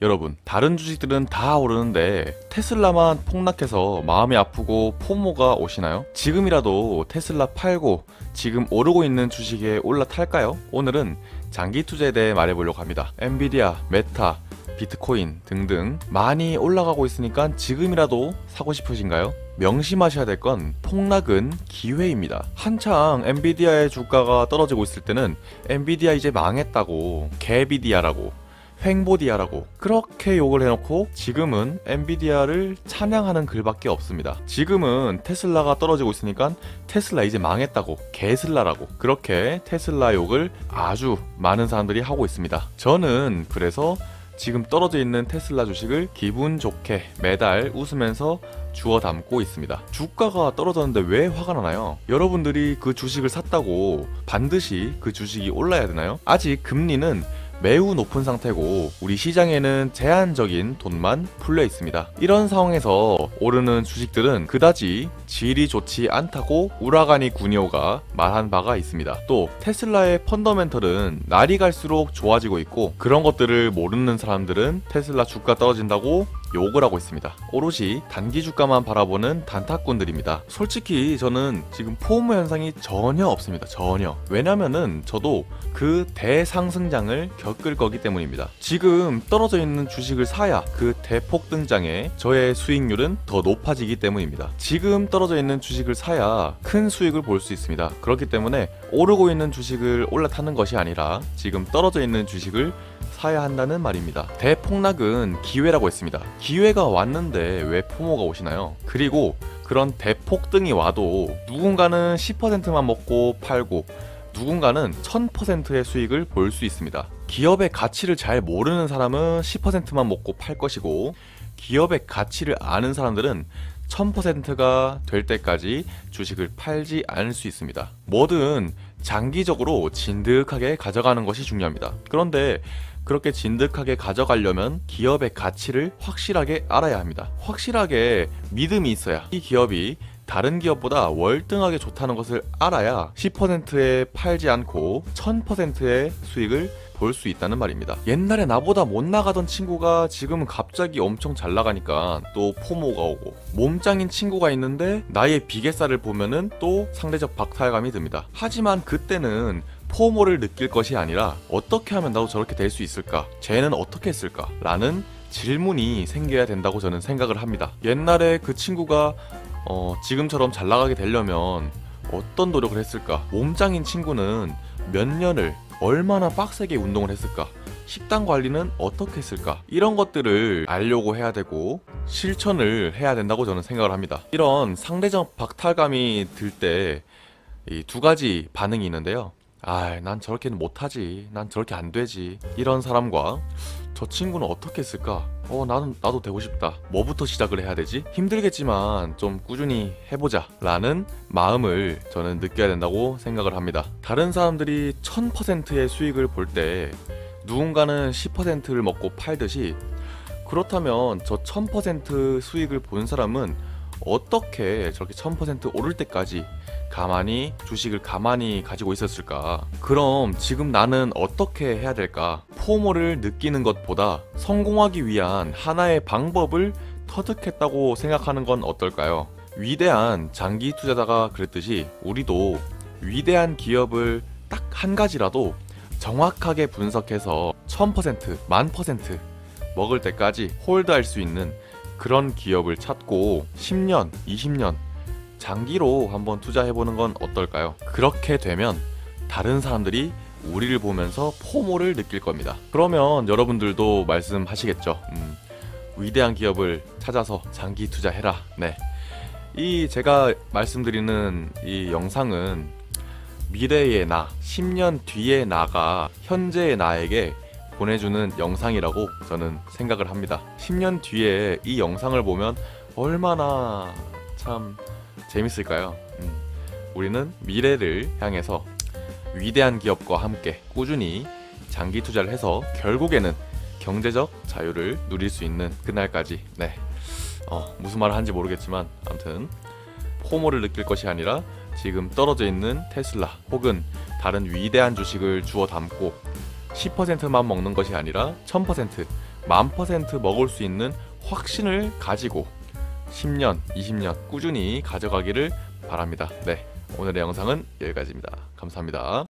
여러분, 다른 주식들은 다 오르는데 테슬라만 폭락해서 마음이 아프고 포모가 오시나요? 지금이라도 테슬라 팔고 지금 오르고 있는 주식에 올라탈까요? 오늘은 장기 투자에 대해 말해보려고 합니다. 엔비디아, 메타, 비트코인 등등 많이 올라가고 있으니까 지금이라도 사고 싶으신가요? 명심하셔야 될 건 폭락은 기회입니다. 한창 엔비디아의 주가가 떨어지고 있을 때는 엔비디아 이제 망했다고, 개비디아라고, 횡보디아라고 그렇게 욕을 해놓고 지금은 엔비디아를 찬양하는 글밖에 없습니다. 지금은 테슬라가 떨어지고 있으니까 테슬라 이제 망했다고, 개슬라라고 그렇게 테슬라 욕을 아주 많은 사람들이 하고 있습니다. 저는 그래서 지금 떨어져 있는 테슬라 주식을 기분 좋게 매달 웃으면서 주워 담고 있습니다. 주가가 떨어졌는데 왜 화가 나나요? 여러분들이 그 주식을 샀다고 반드시 그 주식이 올라야 되나요? 아직 금리는 매우 높은 상태고 우리 시장에는 제한적인 돈만 풀려 있습니다. 이런 상황에서 오르는 주식들은 그다지 질이 좋지 않다고 우라가니 구니오가 말한 바가 있습니다. 또 테슬라의 펀더멘털은 날이 갈수록 좋아지고 있고 그런 것들을 모르는 사람들은 테슬라 주가 떨어진다고 욕을 하고 있습니다. 오롯이 단기 주가만 바라보는 단타꾼들입니다. 솔직히 저는 지금 포모 현상이 전혀 없습니다. 전혀. 왜냐면은 저도 그 대상승장을 겪을 거기 때문입니다. 지금 떨어져 있는 주식을 사야 그 대폭 등장에 저의 수익률은 더 높아지기 때문입니다. 지금 떨어져 있는 주식을 사야 큰 수익을 볼 수 있습니다. 그렇기 때문에 오르고 있는 주식을 올라타는 것이 아니라 지금 떨어져 있는 주식을 사야 한다는 말입니다. 대폭락은 기회라고 했습니다. 기회가 왔는데 왜 포모가 오시나요? 그리고 그런 대폭등이 와도 누군가는 10%만 먹고 팔고 누군가는 1000%의 수익을 볼 수 있습니다. 기업의 가치를 잘 모르는 사람은 10%만 먹고 팔 것이고 기업의 가치를 아는 사람들은 1000%가 될 때까지 주식을 팔지 않을 수 있습니다. 뭐든 장기적으로 진득하게 가져가는 것이 중요합니다. 그런데 그렇게 진득하게 가져가려면 기업의 가치를 확실하게 알아야 합니다. 확실하게 믿음이 있어야 이 기업이 다른 기업보다 월등하게 좋다는 것을 알아야 10%에 팔지 않고 1000%의 수익을 볼 수 있다는 말입니다. 옛날에 나보다 못 나가던 친구가 지금은 갑자기 엄청 잘 나가니까 또 포모가 오고, 몸짱인 친구가 있는데 나의 비계살을 보면은 또 상대적 박탈감이 듭니다. 하지만 그때는 포모를 느낄 것이 아니라 어떻게 하면 나도 저렇게 될 수 있을까? 쟤는 어떻게 했을까? 라는 질문이 생겨야 된다고 저는 생각을 합니다. 옛날에 그 친구가 지금처럼 잘 나가게 되려면 어떤 노력을 했을까? 몸짱인 친구는 몇 년을 얼마나 빡세게 운동을 했을까? 식단 관리는 어떻게 했을까? 이런 것들을 알려고 해야 되고 실천을 해야 된다고 저는 생각을 합니다. 이런 상대적 박탈감이 들 때 이 두 가지 반응이 있는데요. 난 저렇게는 못하지, 난 저렇게 안 되지, 이런 사람과 저 친구는 어떻게 했을까? 나도 되고 싶다. 뭐부터 시작을 해야 되지? 힘들겠지만 좀 꾸준히 해보자 라는 마음을 저는 느껴야 된다고 생각을 합니다. 다른 사람들이 1000%의 수익을 볼 때 누군가는 10%를 먹고 팔듯이, 그렇다면 저 1000% 수익을 본 사람은 어떻게 저렇게 1000% 오를 때까지 주식을 가만히 가지고 있었을까? 그럼 지금 나는 어떻게 해야 될까? 포모를 느끼는 것보다 성공하기 위한 하나의 방법을 터득했다고 생각하는 건 어떨까요? 위대한 장기 투자자가 그랬듯이 우리도 위대한 기업을 딱 한 가지라도 정확하게 분석해서 1000%, 10,000% 먹을 때까지 홀드할 수 있는 그런 기업을 찾고 10년, 20년 장기로 한번 투자해보는 건 어떨까요? 그렇게 되면 다른 사람들이 우리를 보면서 포모를 느낄 겁니다. 그러면 여러분들도 말씀하시겠죠. 위대한 기업을 찾아서 장기 투자해라. 네. 이 제가 말씀드리는 이 영상은 미래의 나, 10년 뒤의 나가 현재의 나에게 보내주는 영상이라고 저는 생각을 합니다. 10년 뒤에 이 영상을 보면 얼마나 참 재밌을까요? 우리는 미래를 향해서 위대한 기업과 함께 꾸준히 장기 투자를 해서 결국에는 경제적 자유를 누릴 수 있는 그날까지, 네, 무슨 말을 하는지 모르겠지만 아무튼 포모를 느낄 것이 아니라 지금 떨어져 있는 테슬라 혹은 다른 위대한 주식을 주워 담고 10%만 먹는 것이 아니라 1000%, 10,000% 먹을 수 있는 확신을 가지고 10년, 20년 꾸준히 가져가기를 바랍니다. 네, 오늘의 영상은 여기까지입니다. 감사합니다.